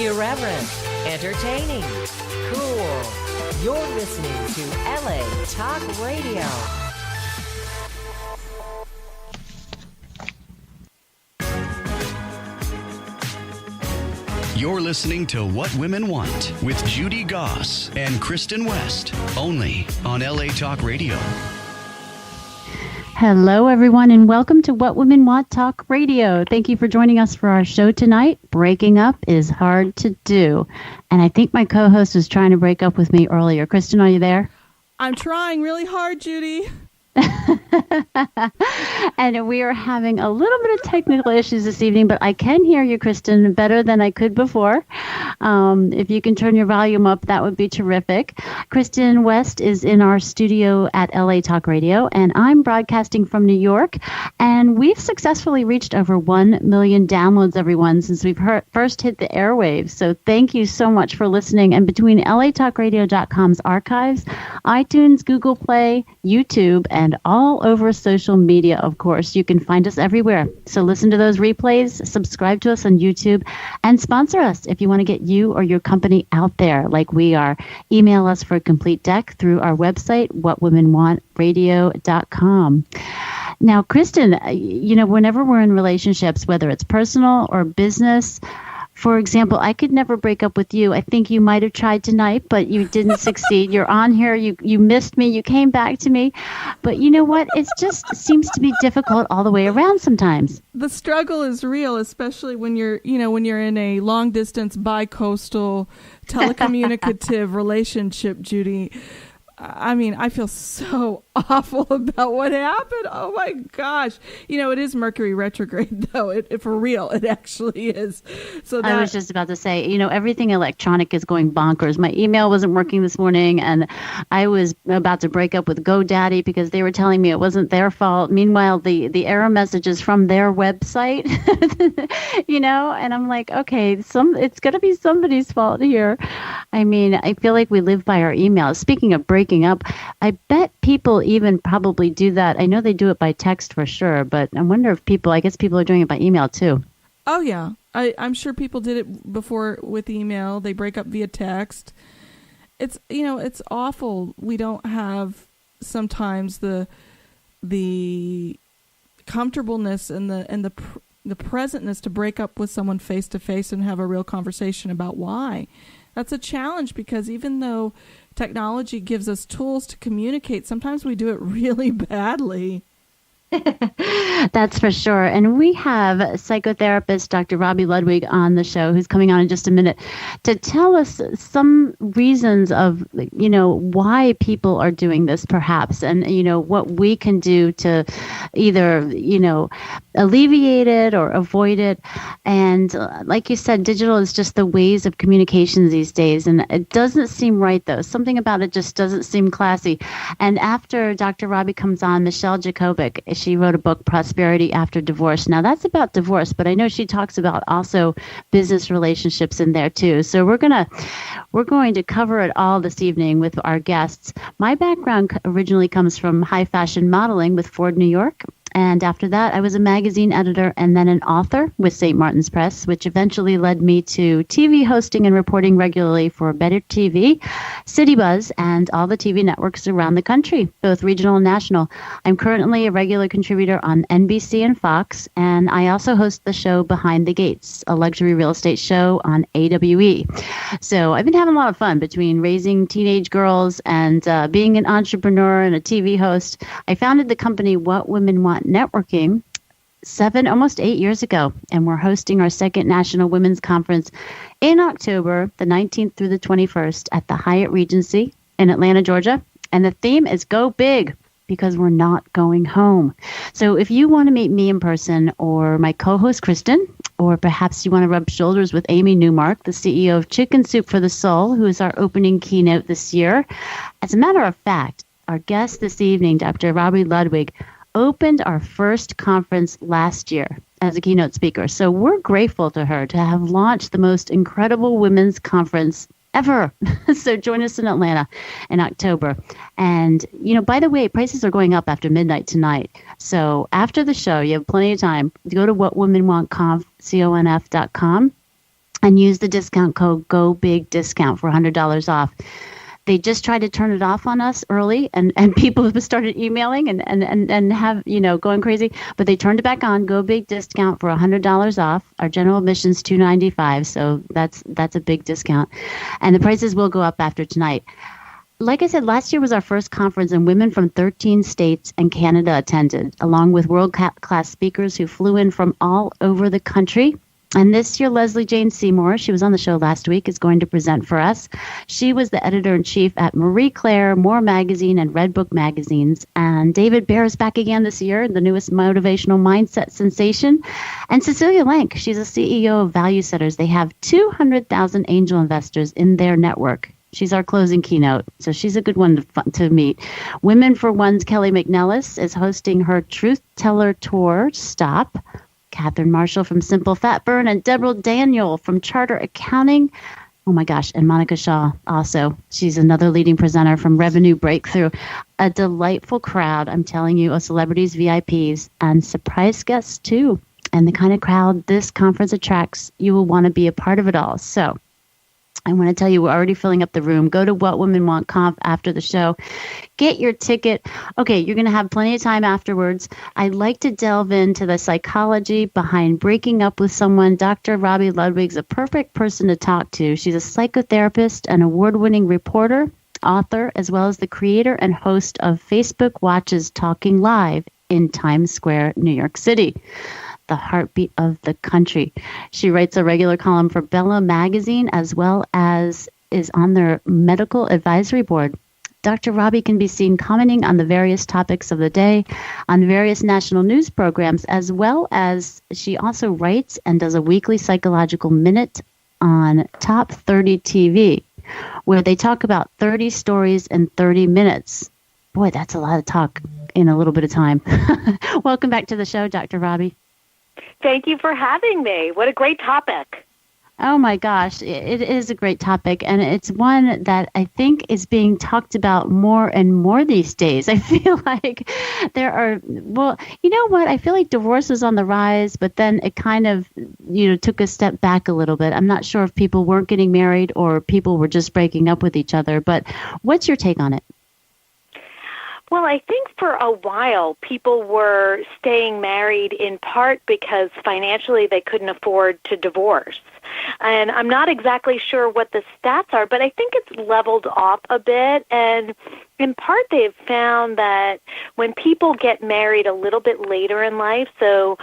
Irreverent, entertaining, cool. You're listening to LA Talk Radio. You're listening to What Women Want with Judy Goss and Kristen West, only on LA Talk Radio. Hello, everyone, and welcome to What Women Want Talk Radio. Thank you for joining us for our show tonight. Breaking up is hard to do. And I think my co-host was trying to break up with me earlier. Kristen, are you there? I'm trying really hard, Judy. And we are having a little bit of technical issues this evening, but I can hear you, Kristen, better than I could before. If you can turn your volume up, that would be terrific. Kristen West is in our studio at LA Talk Radio, and I'm broadcasting from New York. And we've successfully reached over 1 million downloads, everyone, since we've first hit the airwaves. So thank you so much for listening. And between latalkradio.com's archives, iTunes, Google Play, YouTube, and all over social media, of course. You can find us everywhere. So listen to those replays, subscribe to us on YouTube, and sponsor us if you want to get you or your company out there like we are. Email us for a complete deck through our website, whatwomenwantradio.com. Now, Kristen, whenever we're in relationships, whether it's personal or business, for example, I could never break up with you. I think you might have tried tonight, but you didn't succeed. You're on here. You missed me. You came back to me. But you know what? It just seems to be difficult all the way around sometimes. The struggle is real, especially when you're in a long distance bi-coastal telecommunicative relationship, Judy. I mean, I feel so awful about what happened. Oh, my gosh. It is Mercury retrograde, though. It for real. It actually is. So I was just about to say, everything electronic is going bonkers. My email wasn't working this morning, and I was about to break up with GoDaddy because they were telling me it wasn't their fault. Meanwhile, the error messages from their website, and I'm like, okay, it's going to be somebody's fault here. I mean, I feel like we live by our emails. Speaking of breaking up, I bet people even probably do that. I know they do it by text for sure, but I wonder if people are doing it by email too. Oh, yeah. I'm sure people did it before with email. They break up via text. It's, it's awful. We don't have sometimes the comfortableness and the presentness to break up with someone face to face and have a real conversation about why. That's a challenge because even though technology gives us tools to communicate, sometimes we do it really badly. That's for sure. And we have psychotherapist Dr. Robi Ludwig on the show, who's coming on in just a minute, to tell us some reasons of, why people are doing this perhaps, and, what we can do to either, alleviate it or avoid it. And like you said, digital is just the ways of communications these days. And it doesn't seem right, though. Something about it just doesn't seem classy. And after Dr. Robi comes on, Jacobik, she wrote a book, Prosperity After Divorce. Now, that's about divorce, but I know she talks about also business relationships in there, too. So we're going to cover it all this evening with our guests. My background originally comes from high fashion modeling with Ford New York. And after that, I was a magazine editor and then an author with St. Martin's Press, which eventually led me to TV hosting and reporting regularly for Better TV, City Buzz, and all the TV networks around the country, both regional and national. I'm currently a regular contributor on NBC and Fox, and I also host the show Behind the Gates, a luxury real estate show on AWE. So I've been having a lot of fun between raising teenage girls and being an entrepreneur and a TV host. I founded the company What Women Want Networking almost 8 years ago, and we're hosting our second National Women's Conference in October, the 19th through the 21st at the Hyatt Regency in Atlanta, Georgia. And the theme is Go Big, because we're not going home. So if you want to meet me in person or my co-host Kristen, or perhaps you want to rub shoulders with Amy Newmark, the CEO of Chicken Soup for the Soul, who is our opening keynote this year. As a matter of fact, our guest this evening, Dr. Robi Ludwig, opened our first conference last year as a keynote speaker. So we're grateful to her to have launched the most incredible women's conference ever. So join us in Atlanta in October. And, by the way, prices are going up after midnight tonight. So after the show, you have plenty of time to go to whatwomenwantconf.com and use the discount code GOBIGDiscount for $100 off. They just tried to turn it off on us early, and people have started emailing and have, going crazy. But they turned it back on. Go Big Discount for $100 off. Our general admission's $295, so that's a big discount. And the prices will go up after tonight. Like I said, last year was our first conference, and women from 13 states and Canada attended, along with world-class speakers who flew in from all over the country. And this year, Leslie Jane Seymour, she was on the show last week, is going to present for us. She was the editor-in-chief at Marie Claire, More Magazine, and Red Book magazines. And David Baer is back again this year, the newest motivational mindset sensation. And Cecilia Lank, she's a CEO of Value Setters. They have 200,000 angel investors in their network. She's our closing keynote, so she's a good one to meet. Women for One's Kelly McNellis is hosting her Truth Teller Tour Stop. Catherine Marshall from Simple Fat Burn, and Deborah Daniel from Charter Accounting. Oh my gosh, and Monica Shaw also. She's another leading presenter from Revenue Breakthrough. A delightful crowd, I'm telling you, of celebrities, VIPs, and surprise guests too. And the kind of crowd this conference attracts, you will want to be a part of it all. So I want to tell you, we're already filling up the room. Go to What Women Want Conf after the show. Get your ticket. Okay, you're going to have plenty of time afterwards. I'd like to delve into the psychology behind breaking up with someone. Dr. Robi Ludwig's a perfect person to talk to. She's a psychotherapist, an award-winning reporter, author, as well as the creator and host of Facebook Watches Talking Live in Times Square, New York City, the heartbeat of the country. She writes a regular column for Bella Magazine, as well as is on their medical advisory board. Dr. Robi can be seen commenting on the various topics of the day on various national news programs, as well as she also writes and does a weekly psychological minute on Top 30 TV, where they talk about 30 stories in 30 minutes. Boy, that's a lot of talk in a little bit of time. Welcome back to the show, Dr. Robi. Thank you for having me. What a great topic. Oh my gosh, it is a great topic, and it's one that I think is being talked about more and more these days. I feel like there are, well, you know what? I feel like divorce was on the rise, but then it kind of, took a step back a little bit. I'm not sure if people weren't getting married or people were just breaking up with each other, but what's your take on it? Well, I think for a while people were staying married in part because financially they couldn't afford to divorce. And I'm not exactly sure what the stats are, but I think it's leveled off a bit. And in part they've found that when people get married a little bit later in life, so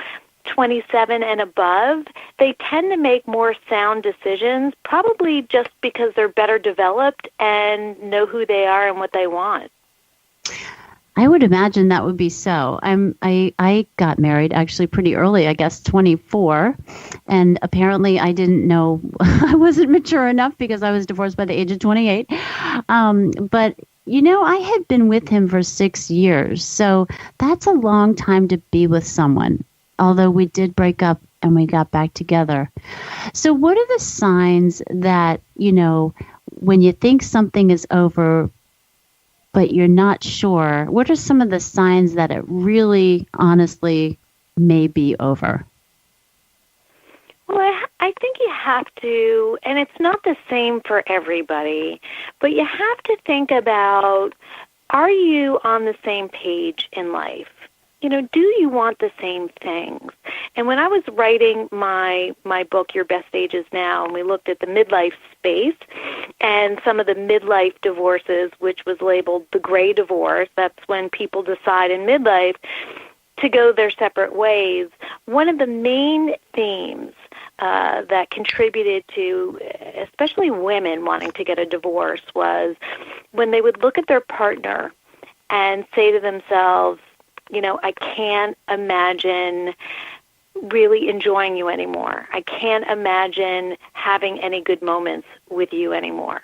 27 and above, they tend to make more sound decisions, probably just because they're better developed and know who they are and what they want. I would imagine that would be so. I got married actually pretty early, I guess 24, and apparently I didn't know, I wasn't mature enough because I was divorced by the age of 28. But I had been with him for 6 years, so that's a long time to be with someone, although we did break up and we got back together. So what are the signs that, when you think something is over, but you're not sure, what are some of the signs that it really, honestly, may be over? Well, I think you have to, and it's not the same for everybody, but you have to think about, are you on the same page in life? Do you want the same things? And when I was writing my book, Your Best Ages Now, and we looked at the midlife space and some of the midlife divorces, which was labeled the gray divorce, that's when people decide in midlife to go their separate ways. One of the main themes that contributed to especially women wanting to get a divorce was when they would look at their partner and say to themselves, I can't imagine really enjoying you anymore. I can't imagine having any good moments with you anymore.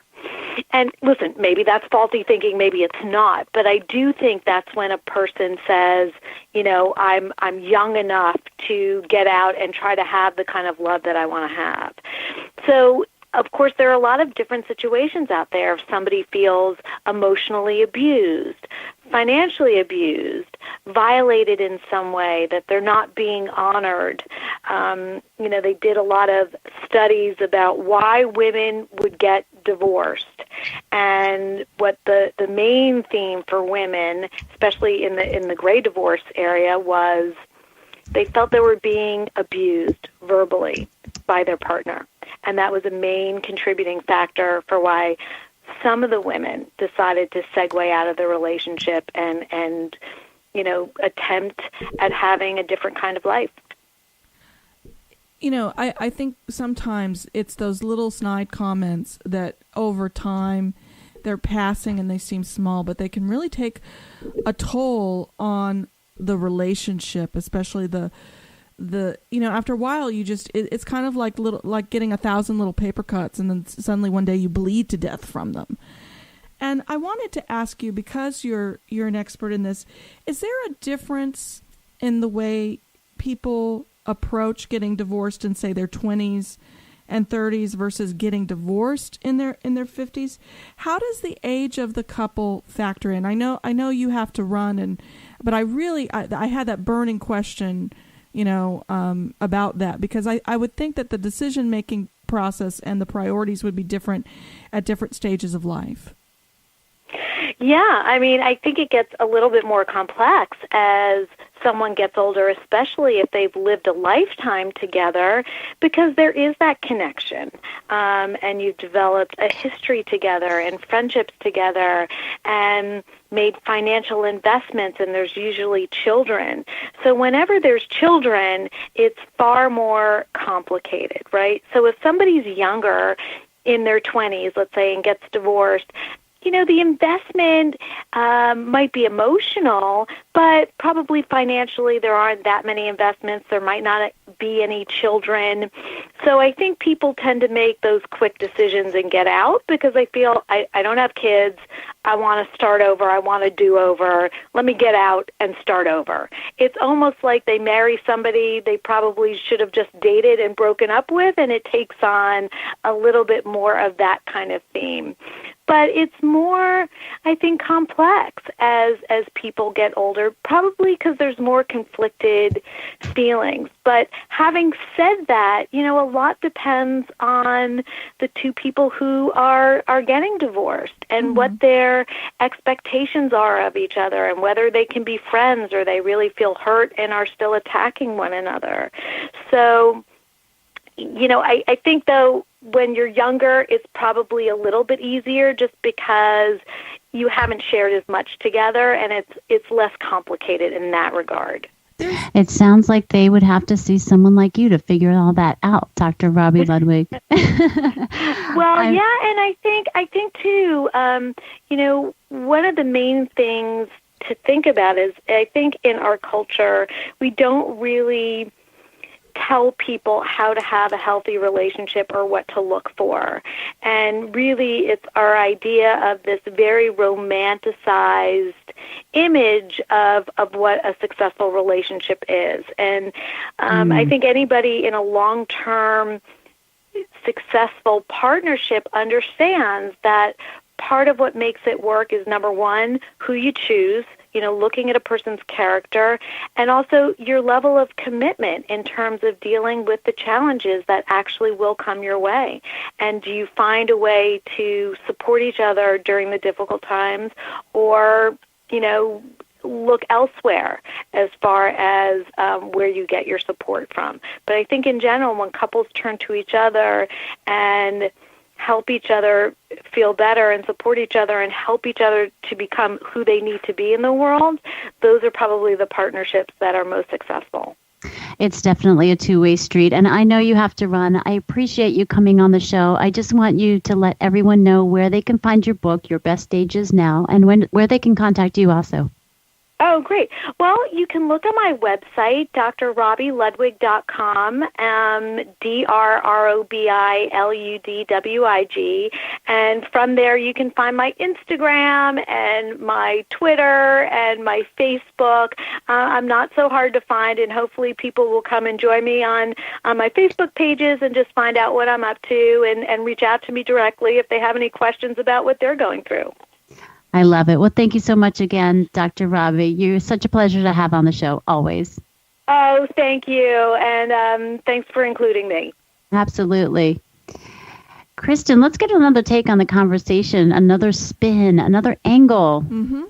And listen, maybe that's faulty thinking, maybe it's not, but I do think that's when a person says, I'm young enough to get out and try to have the kind of love that I want to have. So of course, there are a lot of different situations out there. If somebody feels emotionally abused, financially abused, violated in some way, that they're not being honored. They did a lot of studies about why women would get divorced. And what the main theme for women, especially in the gray divorce area, was they felt they were being abused verbally by their partner. And that was a main contributing factor for why some of the women decided to segue out of the relationship and attempt at having a different kind of life. I think sometimes it's those little snide comments that over time they're passing and they seem small, but they can really take a toll on the relationship, especially the after a while it's kind of like getting 1,000 little paper cuts, and then suddenly one day you bleed to death from them. And I wanted to ask you, because you're an expert in this, is there a difference in the way people approach getting divorced in, say, their 20s and 30s versus getting divorced in their 50s? How does the age of the couple factor in? I know you have to run, but I had that burning question, about that, because I would think that the decision-making process and the priorities would be different at different stages of life. Yeah, I think it gets a little bit more complex as someone gets older, especially if they've lived a lifetime together, because there is that connection, and you've developed a history together and friendships together and made financial investments, and there's usually children. So whenever there's children, it's far more complicated, right? So if somebody's younger, in their 20s, let's say, and gets divorced, the investment might be emotional, but probably financially there aren't that many investments. There might not be any children. So I think people tend to make those quick decisions and get out because they feel, I don't have kids. I want to start over. I want to do over. Let me get out and start over. It's almost like they marry somebody they probably should have just dated and broken up with, and it takes on a little bit more of that kind of theme. But it's more, I think, complex as people get older, probably because there's more conflicted feelings. But having said that, a lot depends on the two people who are getting divorced and what their expectations are of each other, and whether they can be friends or they really feel hurt and are still attacking one another. So, I think, though, when you're younger, it's probably a little bit easier just because you haven't shared as much together, and it's less complicated in that regard. It sounds like they would have to see someone like you to figure all that out, Dr. Robi Ludwig. Well, yeah, and I think too, one of the main things to think about is, I think in our culture, we don't really tell people how to have a healthy relationship or what to look for. And really, it's our idea of this very romanticized image of what a successful relationship is. And I think anybody in a long-term successful partnership understands that part of what makes it work is, number one, who you choose, looking at a person's character, and also your level of commitment in terms of dealing with the challenges that actually will come your way. And do you find a way to support each other during the difficult times, or, look elsewhere as far as where you get your support from? But I think in general, when couples turn to each other and help each other feel better and support each other and help each other to become who they need to be in the world, those are probably the partnerships that are most successful. It's definitely a two-way street, and I know you have to run. I appreciate you coming on the show. I just want you to let everyone know where they can find your book, Your Best Stages Now, and where they can contact you also. Oh, great. Well, you can look on my website, drrobiludwig.com, DRROBILUDWIG, and from there you can find my Instagram and my Twitter and my Facebook. I'm not so hard to find, and hopefully people will come and join me on my Facebook pages and just find out what I'm up to and reach out to me directly if they have any questions about what they're going through. I love it. Well, thank you so much again, Dr. Robi. You're such a pleasure to have on the show, always. Oh, thank you, and thanks for including me. Absolutely. Kristen, let's get another take on the conversation, another spin, another angle. Mm-hmm.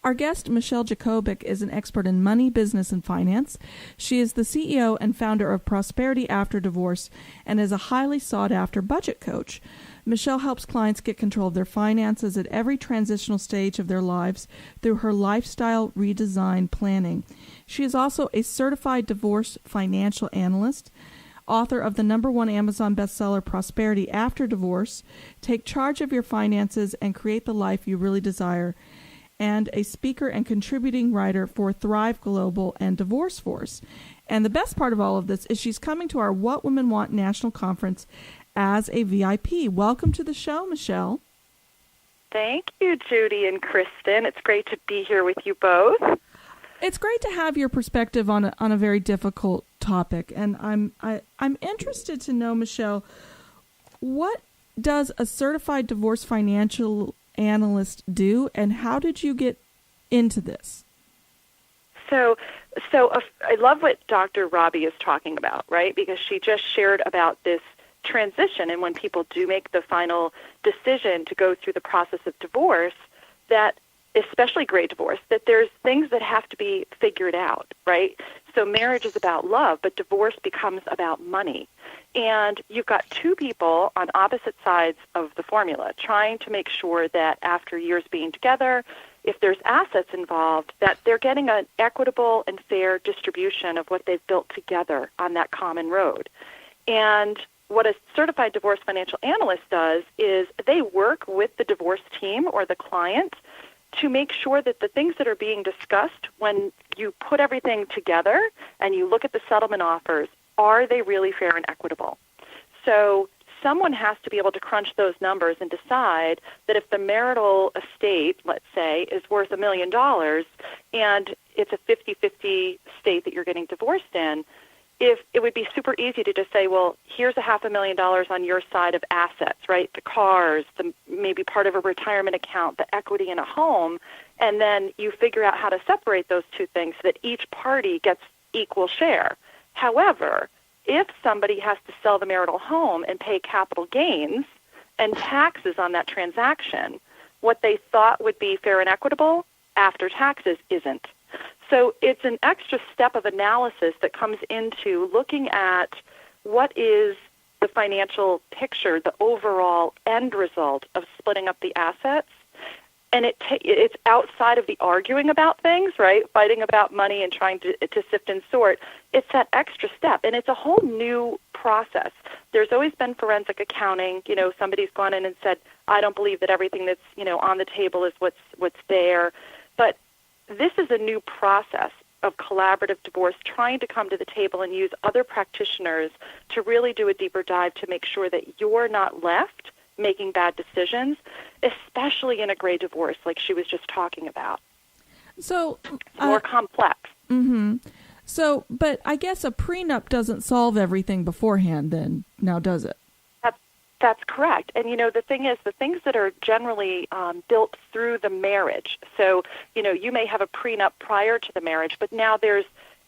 Our guest, Michelle Jacobik, is an expert in money, business, and finance. She is the CEO and founder of Prosperity After Divorce and is a highly sought-after budget coach. Michelle helps clients get control of their finances at every transitional stage of their lives through her lifestyle redesign planning. She is also a certified divorce financial analyst, author of the #1 Amazon bestseller Prosperity After Divorce, Take Charge of Your Finances and Create the Life You Really Desire, and a speaker and contributing writer for Thrive Global and Divorce Force. And the best part of all of this is she's coming to our What Women Want National Conference as a VIP. Welcome to the show, Michelle. Thank you, Judy and Kristen. It's great to be here with you both. It's great to have your perspective on a very difficult topic, and I'm interested to know, Michelle, what does a certified divorce financial analyst do, and how did you get into this? So I love what Dr. Robi is talking about, right? Because she just shared about this transition, and when people do make the final decision to go through the process of divorce, that especially great divorce, that there's things that have to be figured out, right? So marriage is about love, but divorce becomes about money. And you've got two people on opposite sides of the formula trying to make sure that after years being together, if there's assets involved, that they're getting an equitable and fair distribution of what they've built together on that common road. And what a certified divorce financial analyst does is they work with the divorce team or the client to make sure that the things that are being discussed, when you put everything together and you look at the settlement offers, are they really fair and equitable? So someone has to be able to crunch those numbers and decide that if the marital estate, let's say, is worth $1 million and it's a 50-50 state that you're getting divorced in, if it would be super easy to just say, well, here's $500,000 on your side of assets, right? The cars, maybe part of a retirement account, the equity in a home, and then you figure out how to separate those two things so that each party gets equal share. However, if somebody has to sell the marital home and pay capital gains and taxes on that transaction, what they thought would be fair and equitable after taxes isn't. So it's an extra step of analysis that comes into looking at what is the financial picture, the overall end result of splitting up the assets. And it's outside of the arguing about things, right? Fighting about money and trying to sift and sort. It's that extra step, and it's a whole new process. There's always been forensic accounting. You know, somebody's gone in and said, I don't believe that everything that's, on the table is what's there. But this is a new process of collaborative divorce, trying to come to the table and use other practitioners to really do a deeper dive to make sure that you're not left making bad decisions, especially in a gray divorce like she was just talking about. So more complex. Mm-hmm. So, but I guess a prenup doesn't solve everything beforehand then, now does it? That's correct. And, the thing is, the things that are generally built through the marriage, so, you may have a prenup prior to the marriage, but now there's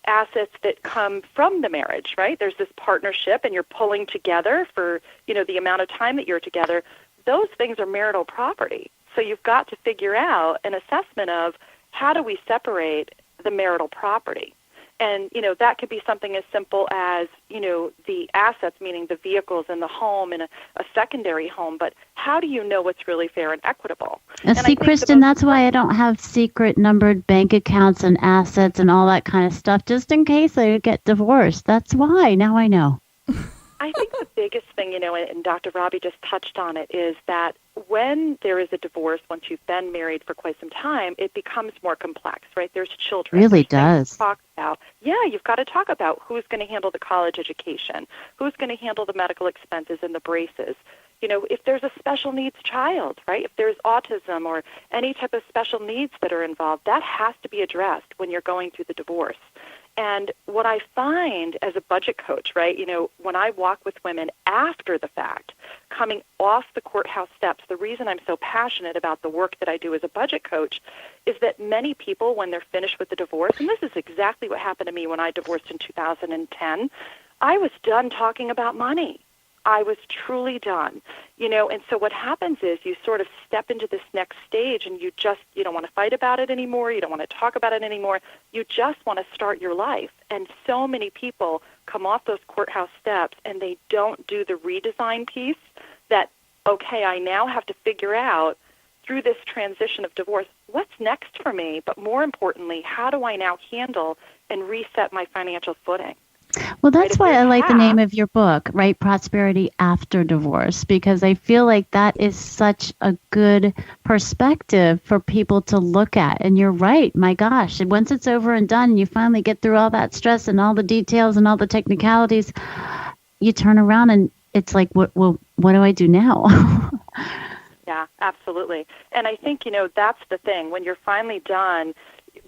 assets that come from the marriage, right? There's this partnership, and you're pulling together for, the amount of time that you're together. Those things are marital property. So you've got to figure out an assessment of how do we separate the marital property. And, that could be something as simple as, the assets, meaning the vehicles and the home and a secondary home. But how do you know what's really fair and equitable? And see, Kristen, that's why I don't have secret numbered bank accounts and assets and all that kind of stuff, just in case I get divorced. That's why. Now I know. I think the biggest thing, and Dr. Robi just touched on it, is that when there is a divorce, once you've been married for quite some time, it becomes more complex, right? There's children. Really There's things does. to talk about. Yeah, you've got to talk about who's going to handle the college education, who's going to handle the medical expenses and the braces. You know, if there's a special needs child, right? If there's autism or any type of special needs that are involved, that has to be addressed when you're going through the divorce. And what I find as a budget coach, right, you know, when I walk with women after the fact, coming off the courthouse steps, the reason I'm so passionate about the work that I do as a budget coach is that many people, when they're finished with the divorce, and this is exactly what happened to me when I divorced in 2010, I was done talking about money. I was truly done, you know, and so what happens is you sort of step into this next stage and you don't want to fight about it anymore. You don't want to talk about it anymore. You just want to start your life. And so many people come off those courthouse steps and they don't do the redesign piece that, okay, I now have to figure out through this transition of divorce, what's next for me? But more importantly, how do I now handle and reset my financial footing? Well, that's why I like the name of your book, right? Prosperity After Divorce, because I feel like that is such a good perspective for people to look at. And you're right. My gosh, once it's over and done, and you finally get through all that stress and all the details and all the technicalities, you turn around and it's like, what do I do now? Yeah, absolutely. And I think, you know, that's the thing. When you're finally done,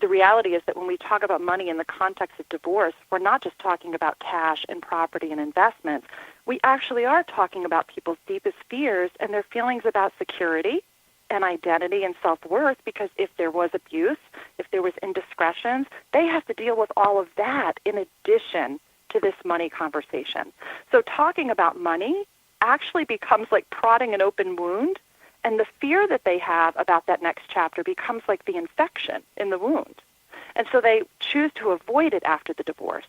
the reality is that when we talk about money in the context of divorce, we're not just talking about cash and property and investments. We actually are talking about people's deepest fears and their feelings about security and identity and self-worth, because if there was abuse, if there was indiscretions, they have to deal with all of that in addition to this money conversation. So talking about money actually becomes like prodding an open wound. And the fear that they have about that next chapter becomes like the infection in the wound. And so they choose to avoid it after the divorce.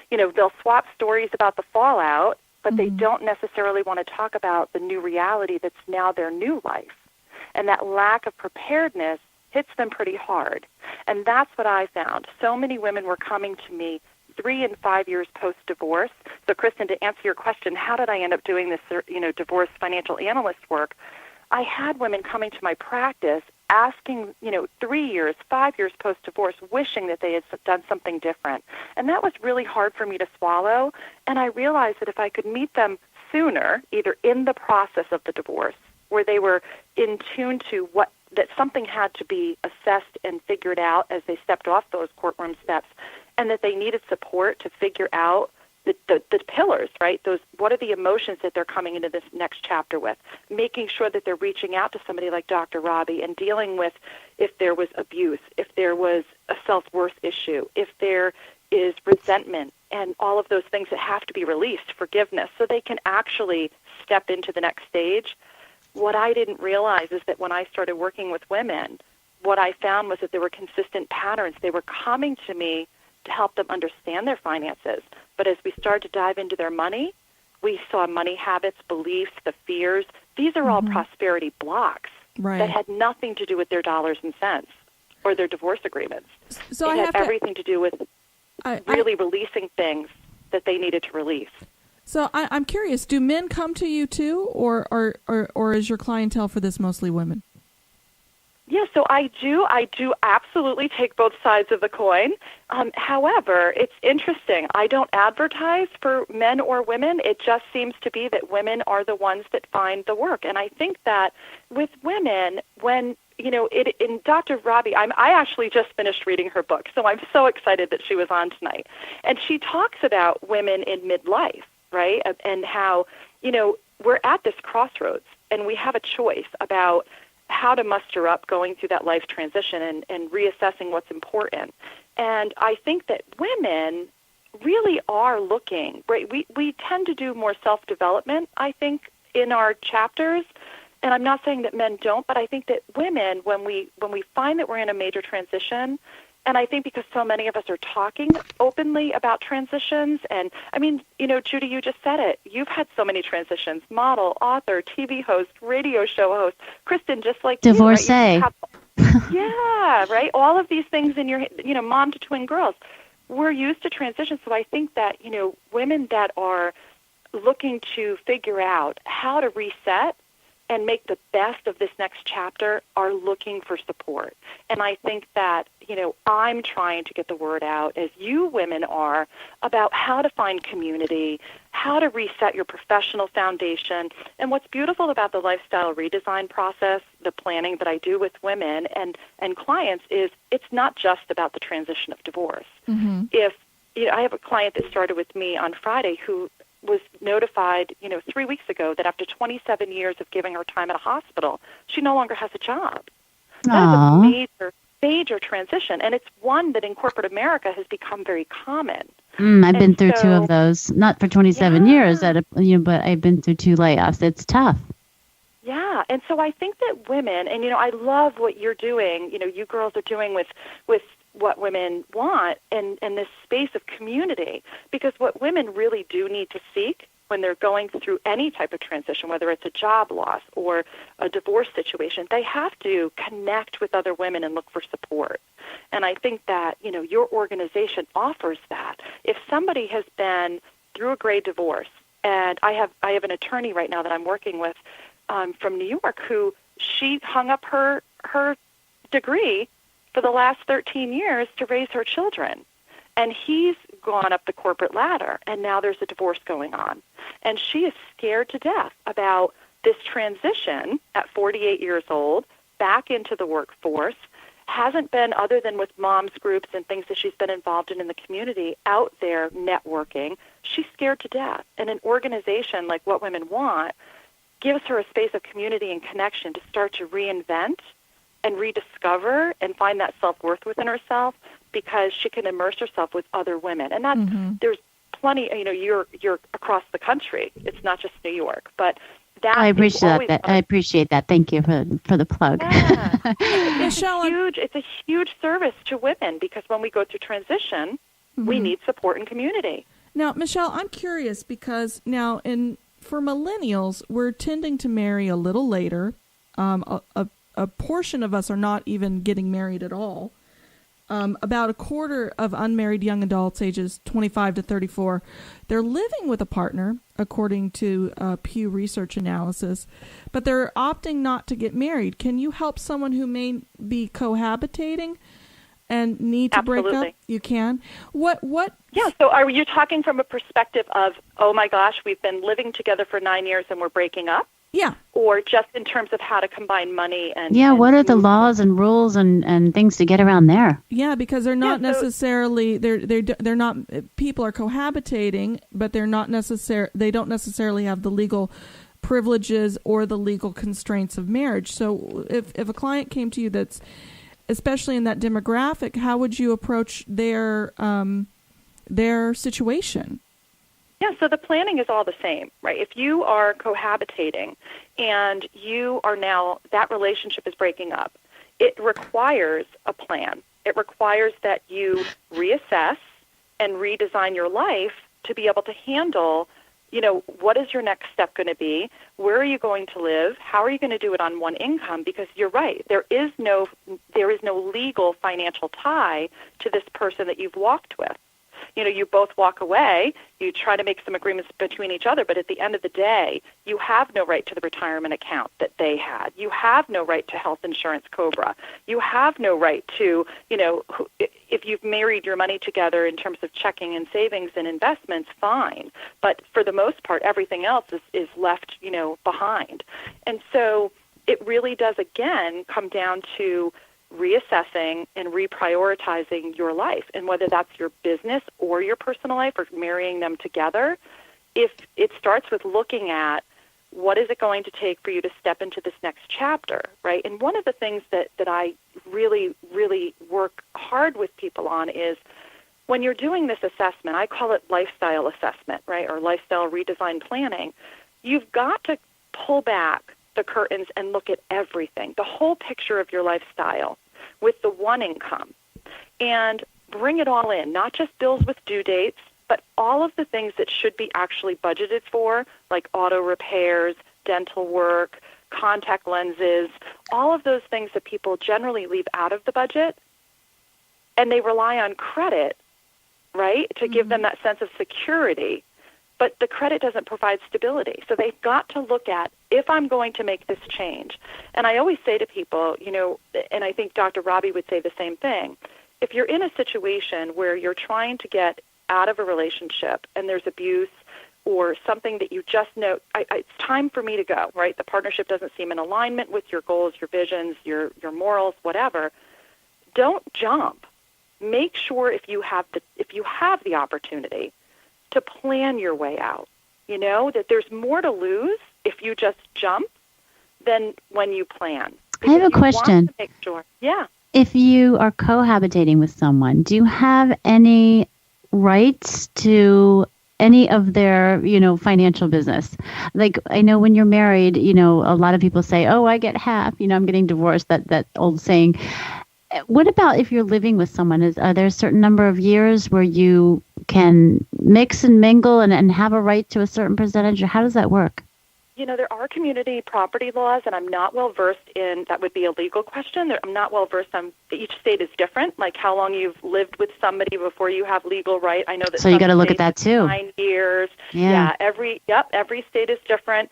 You know, they'll swap stories about the fallout, but they don't necessarily want to talk about the new reality that's now their new life. And that lack of preparedness hits them pretty hard. And that's what I found. So many women were coming to me 3 and 5 years post-divorce. So, Kristen, to answer your question, how did I end up doing this, you know, divorce financial analyst work? I had women coming to my practice asking, 3 years, 5 years post-divorce, wishing that they had done something different. And that was really hard for me to swallow. And I realized that if I could meet them sooner, either in the process of the divorce, where they were in tune to that something had to be assessed and figured out as they stepped off those courtroom steps, and that they needed support to figure out the pillars, right? What are the emotions that they're coming into this next chapter with? Making sure that they're reaching out to somebody like Dr. Robi and dealing with if there was abuse, if there was a self-worth issue, if there is resentment, and all of those things that have to be released, forgiveness, so they can actually step into the next stage. What I didn't realize is that when I started working with women, what I found was that there were consistent patterns. They were coming to me to help them understand their finances. But as we started to dive into their money, we saw money habits, beliefs, the fears. These are all prosperity blocks that had nothing to do with their dollars and cents or their divorce agreements. So it had everything to do with really releasing things that they needed to release. So I'm curious, do men come to you too, or is your clientele for this mostly women? Yeah, so I do absolutely take both sides of the coin. However, it's interesting. I don't advertise for men or women. It just seems to be that women are the ones that find the work. And I think that with women, when, in Dr. Robi, I actually just finished reading her book, so I'm so excited that she was on tonight. And she talks about women in midlife, right, and how, we're at this crossroads, and we have a choice about how to muster up going through that life transition and reassessing what's important. And I think that women really are looking, right? We tend to do more self-development, I think, in our chapters. And I'm not saying that men don't, but I think that women, when we find that we're in a major transition, and I think because so many of us are talking openly about transitions, and I mean, Judy, you just said it. You've had so many transitions: model, author, TV host, radio show host. Kristen, just like divorcee. You, right? Yeah, right. All of these things in your, mom to twin girls. We're used to transition, so I think that women that are looking to figure out how to reset and make the best of this next chapter are looking for support. And I think that, I'm trying to get the word out, as you women are, about how to find community, how to reset your professional foundation. And what's beautiful about the lifestyle redesign process, the planning that I do with women and clients, is it's not just about the transition of divorce. Mm-hmm. I have a client that started with me on Friday who was notified, 3 weeks ago that after 27 years of giving her time at a hospital, she no longer has a job. That is a major, major transition, and it's one that in corporate America has become very common. I've been through two of those, not for 27 years, but I've been through two layoffs. It's tough. Yeah, and so I think that women, and I love what you're doing, you girls are doing with what women want and this space of community, because what women really do need to seek when they're going through any type of transition, whether it's a job loss or a divorce situation, they have to connect with other women and look for support. And I think that, your organization offers that. If somebody has been through a great divorce, and I have an attorney right now that I'm working with from New York who she hung up her degree for the last 13 years to raise her children. And he's gone up the corporate ladder, and now there's a divorce going on. And she is scared to death about this transition at 48 years old back into the workforce, hasn't been, other than with moms groups and things that she's been involved in the community, out there networking. She's scared to death. And an organization like What Women Want gives her a space of community and connection to start to reinvent and rediscover and find that self-worth within herself, because she can immerse herself with other women. And that's, there's plenty, you're across the country. It's not just New York, but that I appreciate that. I appreciate that. Thank you for the plug. Yeah. It's a huge service to women, because when we go through transition, we need support and community. Now, Michelle, I'm curious, because now for millennials, we're tending to marry a little later. A portion of us are not even getting married at all. About a quarter of unmarried young adults ages 25 to 34, they're living with a partner, according to Pew Research analysis, but they're opting not to get married. Can you help someone who may be cohabitating and need to break up? You can. What? Yeah, so are you talking from a perspective of, oh my gosh, we've been living together for 9 years and we're breaking up? Yeah. Or just in terms of how to combine money and... Yeah, what are the laws and rules and things to get around there? Yeah, because they're not necessarily... They're not... People are cohabitating, but they don't necessarily have the legal privileges or the legal constraints of marriage. So if a client came to you that's, especially in that demographic, how would you approach their situation? Yeah, so the planning is all the same, right? If you are cohabitating and you are now, that relationship is breaking up, it requires a plan. It requires that you reassess and redesign your life to be able to handle, what is your next step going to be? Where are you going to live? How are you going to do it on one income? Because you're right, there is no legal financial tie to this person that you've walked with. You both walk away, you try to make some agreements between each other, but at the end of the day, you have no right to the retirement account that they had. You have no right to health insurance COBRA. You have no right to, if you've married your money together in terms of checking and savings and investments, fine. But for the most part, everything else is left, behind. And so it really does, again, come down to reassessing and reprioritizing your life, and whether that's your business or your personal life or marrying them together. If it starts with looking at what is it going to take for you to step into this next chapter, right? And one of the things that I really, really work hard with people on is when you're doing this assessment, I call it lifestyle assessment, right, or lifestyle redesign planning, you've got to pull back the curtains and look at everything, the whole picture of your lifestyle with the one income, and bring it all in, not just bills with due dates, but all of the things that should be actually budgeted for, like auto repairs, dental work, contact lenses, all of those things that people generally leave out of the budget, and they rely on credit, right, to give them that sense of security. but the credit doesn't provide stability. So they've got to look at, if I'm going to make this change. And I always say to people, and I think Dr. Robi would say the same thing, if you're in a situation where you're trying to get out of a relationship and there's abuse or something that you just know, it's time for me to go, right? The partnership doesn't seem in alignment with your goals, your visions, your morals, whatever. Don't jump. Make sure if you have the opportunity to plan your way out, that there's more to lose if you just jump than when you plan. I have a question. Want to make sure. Yeah. If you are cohabitating with someone, do you have any rights to any of their, financial business? Like, I know when you're married, a lot of people say, oh, I get half, I'm getting divorced, that old saying. What about if you're living with someone? Are there a certain number of years where you can mix and mingle and have a right to a certain percentage, or how does that work? There are community property laws, and I'm not well versed in, that would be a legal question. I'm not well versed on, each state is different, like how long you've lived with somebody before you have legal right. I know that. So you got to look at that too. 9 years. Yeah. Every state is different.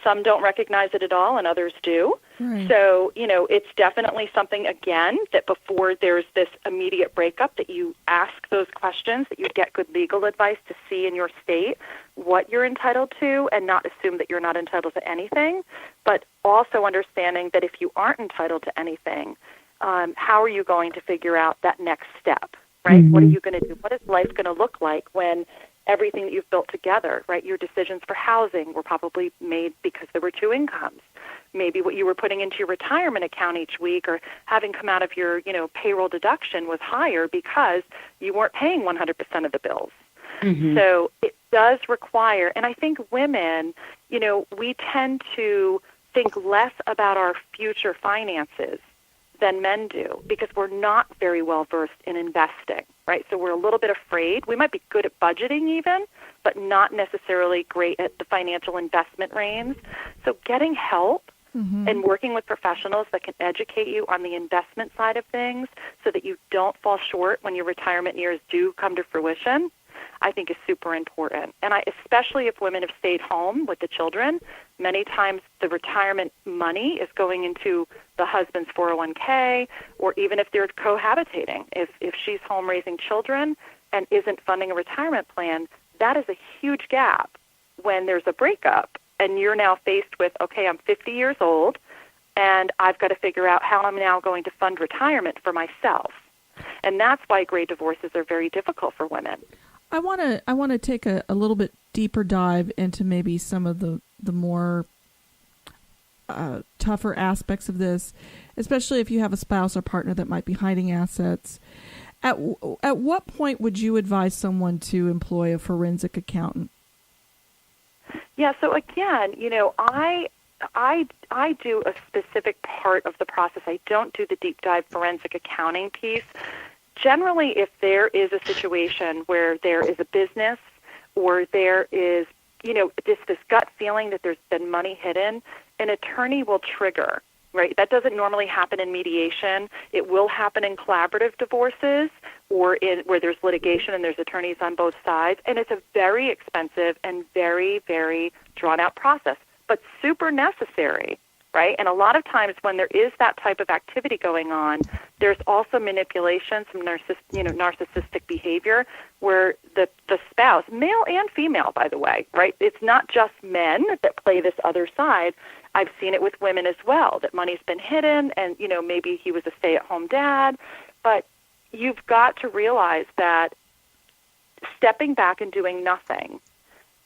Some don't recognize it at all and others do. Right. So, it's definitely something, again, that before there's this immediate breakup, that you ask those questions, that you get good legal advice to see in your state what you're entitled to and not assume that you're not entitled to anything, but also understanding that if you aren't entitled to anything, how are you going to figure out that next step, right? Mm-hmm. What are you going to do? What is life going to look like when everything that you've built together, right? Your decisions for housing were probably made because there were two incomes. Maybe what you were putting into your retirement account each week or having come out of your, payroll deduction was higher because you weren't paying 100% of the bills. Mm-hmm. So it does require, and I think women, we tend to think less about our future finances than men do because we're not very well versed in investing, right? So we're a little bit afraid. We might be good at budgeting even, but not necessarily great at the financial investment reins. So getting help and working with professionals that can educate you on the investment side of things so that you don't fall short when your retirement years do come to fruition, I think is super important. And especially if women have stayed home with the children, many times the retirement money is going into the husband's 401k, or even if they're cohabitating. If she's home raising children and isn't funding a retirement plan, that is a huge gap when there's a breakup and you're now faced with, okay, I'm 50 years old and I've got to figure out how I'm now going to fund retirement for myself. And that's why gray divorces are very difficult for women. I want to take a little bit deeper dive into maybe some of the more tougher aspects of this, especially if you have a spouse or partner that might be hiding assets. At what point would you advise someone to employ a forensic accountant? Yeah, so again, I do a specific part of the process. I don't do the deep dive forensic accounting piece. Generally, if there is a situation where there is a business or there is, this gut feeling that there's been money hidden, an attorney will trigger, right? That doesn't normally happen in mediation. It will happen in collaborative divorces or where there's litigation and there's attorneys on both sides. And it's a very expensive and very, very drawn-out process, but super necessary. Right? And a lot of times when there is that type of activity going on, there's also manipulation, some narcissistic behavior where the spouse, male and female, by the way, right? It's not just men that play this other side. I've seen it with women as well, that money's been hidden and, maybe he was a stay-at-home dad. But you've got to realize that stepping back and doing nothing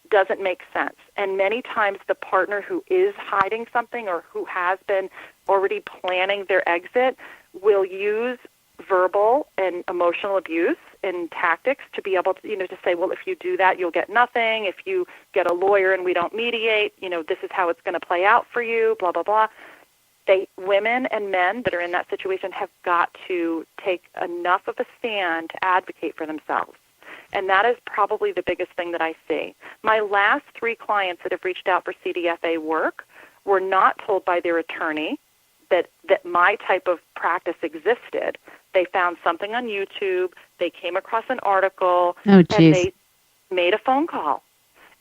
doesn't make sense. And many times the partner who is hiding something or who has been already planning their exit will use verbal and emotional abuse and tactics to be able to, to say, well, if you do that, you'll get nothing. If you get a lawyer and we don't mediate, this is how it's going to play out for you, blah, blah, blah. Women and men that are in that situation have got to take enough of a stand to advocate for themselves. And that is probably the biggest thing that I see. My last 3 clients that have reached out for CDFA work were not told by their attorney that my type of practice existed. They found something on YouTube, they came across an article, and they made a phone call.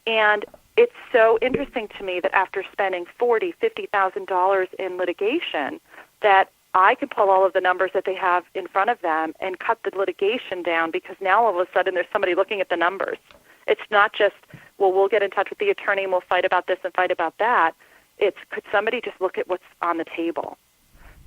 And it's so interesting to me that after spending $40,000, $50,000 in litigation, that I can pull all of the numbers that they have in front of them and cut the litigation down, because now all of a sudden there's somebody looking at the numbers. It's not just, well, we'll get in touch with the attorney and we'll fight about this and fight about that. It's, could somebody just look at what's on the table?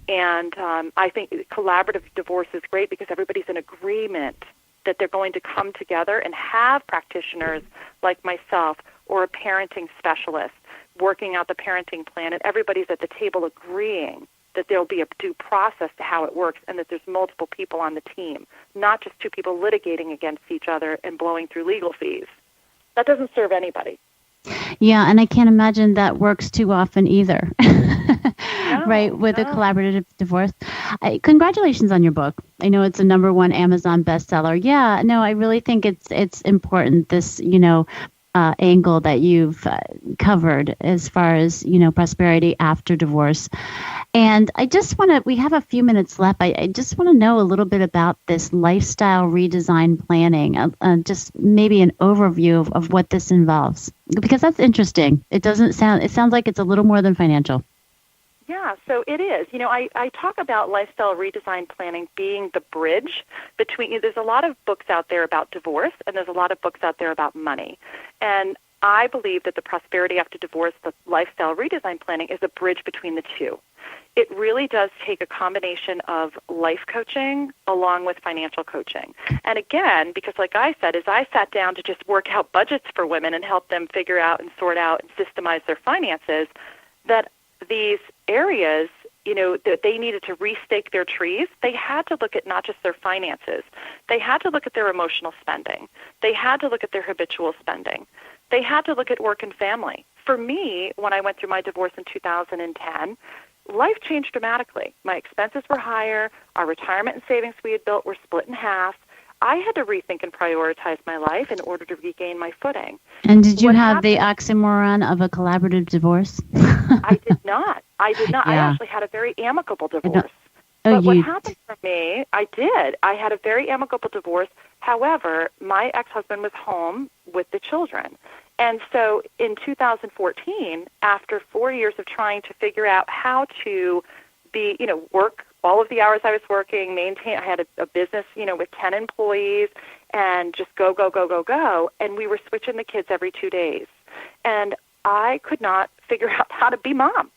And I think collaborative divorce is great because everybody's in agreement that they're going to come together and have practitioners like myself or a parenting specialist working out the parenting plan, and everybody's at the table agreeing that there'll be a due process to how it works and that there's multiple people on the team, not just two people litigating against each other and blowing through legal fees. That doesn't serve anybody. Yeah, and I can't imagine that works too often either. Right, with a collaborative divorce. Congratulations on your book. I know it's a #1 Amazon bestseller. Yeah, no, I really think it's important, this, angle that you've covered as far as, prosperity after divorce. And I just want to, we have a few minutes left. I just want to know a little bit about this lifestyle redesign planning, just maybe an overview of what this involves, because that's interesting. It sounds like it's a little more than financial. Yeah, so it is. I talk about lifestyle redesign planning being the bridge between, there's a lot of books out there about divorce, and there's a lot of books out there about money. And I believe that the prosperity after divorce, the lifestyle redesign planning, is a bridge between the two. It really does take a combination of life coaching along with financial coaching. And again, because like I said, as I sat down to just work out budgets for women and help them figure out and sort out and systemize their finances, that these areas, that they needed to restake their trees, they had to look at not just their finances. They had to look at their emotional spending. They had to look at their habitual spending. They had to look at work and family. For me, when I went through my divorce in 2010, life changed dramatically. My expenses were higher. Our retirement and savings we had built were split in half. I had to rethink and prioritize my life in order to regain my footing. And did you have the oxymoron of a collaborative divorce? I did not. Yeah. I actually had a very amicable divorce. But what happened for me, I did. I had a very amicable divorce. However, my ex-husband was home with the children. And so in 2014, after 4 years of trying to figure out how to work all of the hours I was working, maintain, I had a business, with 10 employees, and just go, and we were switching the kids every 2 days. And I could not figure out how to be mom,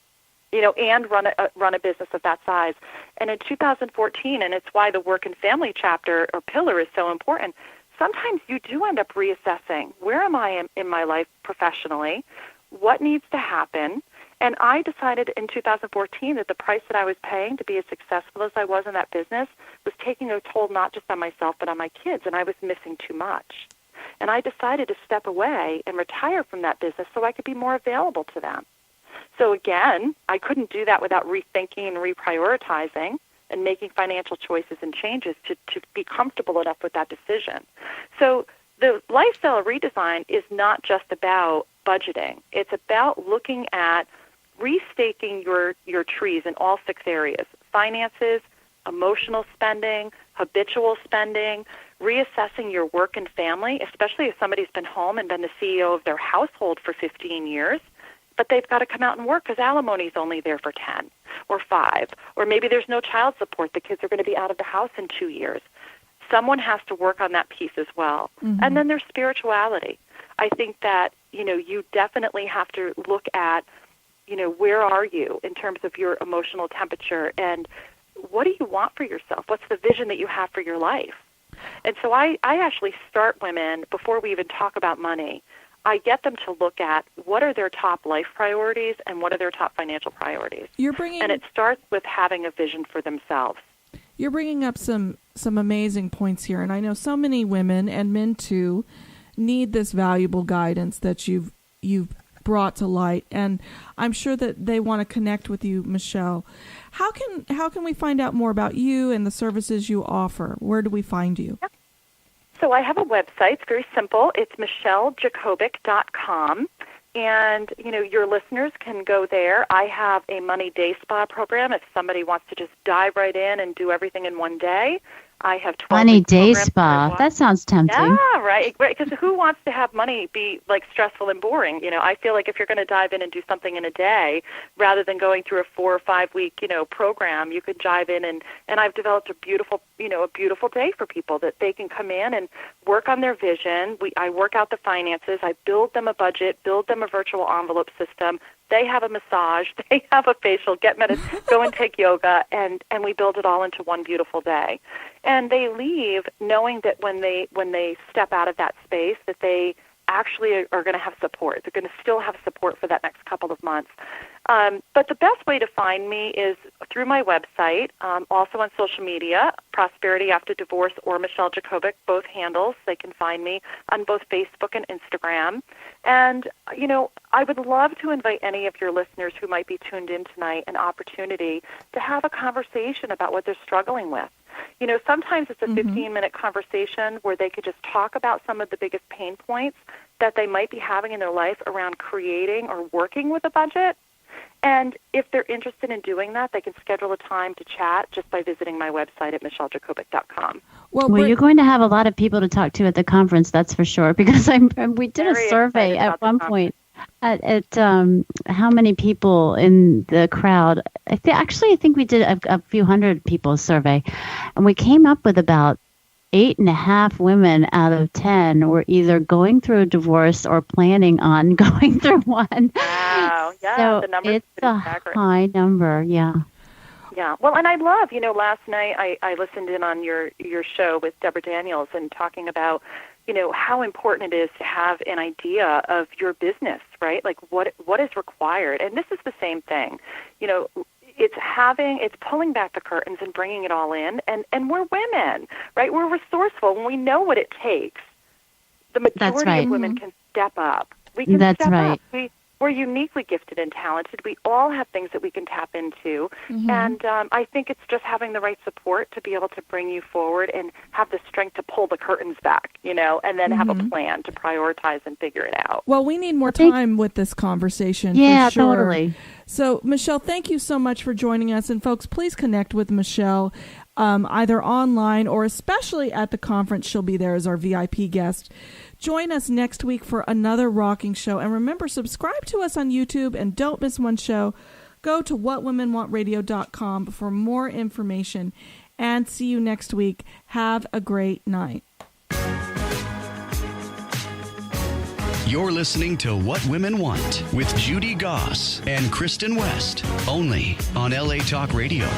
and run a business of that size. And in 2014, and it's why the work and family chapter or pillar is so important, sometimes you do end up reassessing, where am I in my life professionally? What needs to happen? And I decided in 2014 that the price that I was paying to be as successful as I was in that business was taking a toll not just on myself but on my kids, and I was missing too much. And I decided to step away and retire from that business so I could be more available to them. So again, I couldn't do that without rethinking and reprioritizing and making financial choices and changes to be comfortable enough with that decision. So the lifestyle redesign is not just about budgeting. It's about looking at restaking your trees in all 6 areas: finances, emotional spending, habitual spending, reassessing your work and family, especially if somebody's been home and been the CEO of their household for 15 years, but they've got to come out and work because alimony is only there for 10 or 5, or maybe there's no child support. The kids are going to be out of the house in 2 years. Someone has to work on that piece as well. Mm-hmm. And then there's spirituality. I think that, you definitely have to look at, where are you in terms of your emotional temperature, and what do you want for yourself? What's the vision that you have for your life? And so I actually start women, before we even talk about money, I get them to look at what are their top life priorities and what are their top financial priorities. And it starts with having a vision for themselves. You're bringing up some amazing points here, and I know so many women and men too need this valuable guidance that you've brought to light, and I'm sure that they want to connect with you, Michelle. How can we find out more about you and the services you offer? Where do we find you? So I have a website. It's very simple. It's michellejacobik.com. And, your listeners can go there. I have a money day spa program. If somebody wants to just dive right in and do everything in one day, I have 12 Money day programs spa. That sounds tempting. Yeah, right. Because who wants to have money be like stressful and boring? I feel like if you're going to dive in and do something in a day, rather than going through a 4 or 5 week, program, you could dive in and I've developed a beautiful day for people that they can come in and work on their vision. I work out the finances. I build them a budget, build them a virtual envelope system. They have a massage, they have a facial, go and take yoga, and we build it all into one beautiful day. And they leave knowing that when they step out of that space, that they actually are going to have support. They're going to still have support for that next couple of months. But the best way to find me is through my website, also on social media, Prosperity After Divorce or Michelle Jacobik, both handles. They can find me on both Facebook and Instagram. And, I would love to invite any of your listeners who might be tuned in tonight an opportunity to have a conversation about what they're struggling with. Sometimes it's a 15-minute conversation where they could just talk about some of the biggest pain points that they might be having in their life around creating or working with a budget. And if they're interested in doing that, they can schedule a time to chat just by visiting my website at michellejacobik.com. Well, you're going to have a lot of people to talk to at the conference, that's for sure, because we did a survey at one point at how many people in the crowd. I think we did a few hundred people survey, and we came up with about 8.5 women out of 10 were either going through a divorce or planning on going through one. Wow, yeah, so the numbers it's a high number, yeah. Yeah, well, and I love, last night I listened in on your show with Deborah Daniels and talking about, how important it is to have an idea of your business, right? Like what is required. And this is the same thing. It's pulling back the curtains and bringing it all in. And we're women, right? We're resourceful and we know what it takes. The majority of women can step up. We can step up. We're uniquely gifted and talented. We all have things that we can tap into. And I think it's just having the right support to be able to bring you forward and have the strength to pull the curtains back, and then have a plan to prioritize and figure it out. Well, we need more time with this conversation. Yeah, for sure. Totally. So, Michelle, thank you so much for joining us. And folks, please connect with Michelle either online or especially at the conference. She'll be there as our VIP guest. Join us next week for another rocking show. And remember, subscribe to us on YouTube and don't miss one show. Go to whatwomenwantradio.com for more information. And see you next week. Have a great night. You're listening to What Women Want with Judy Goss and Kristen West, only on LA Talk Radio.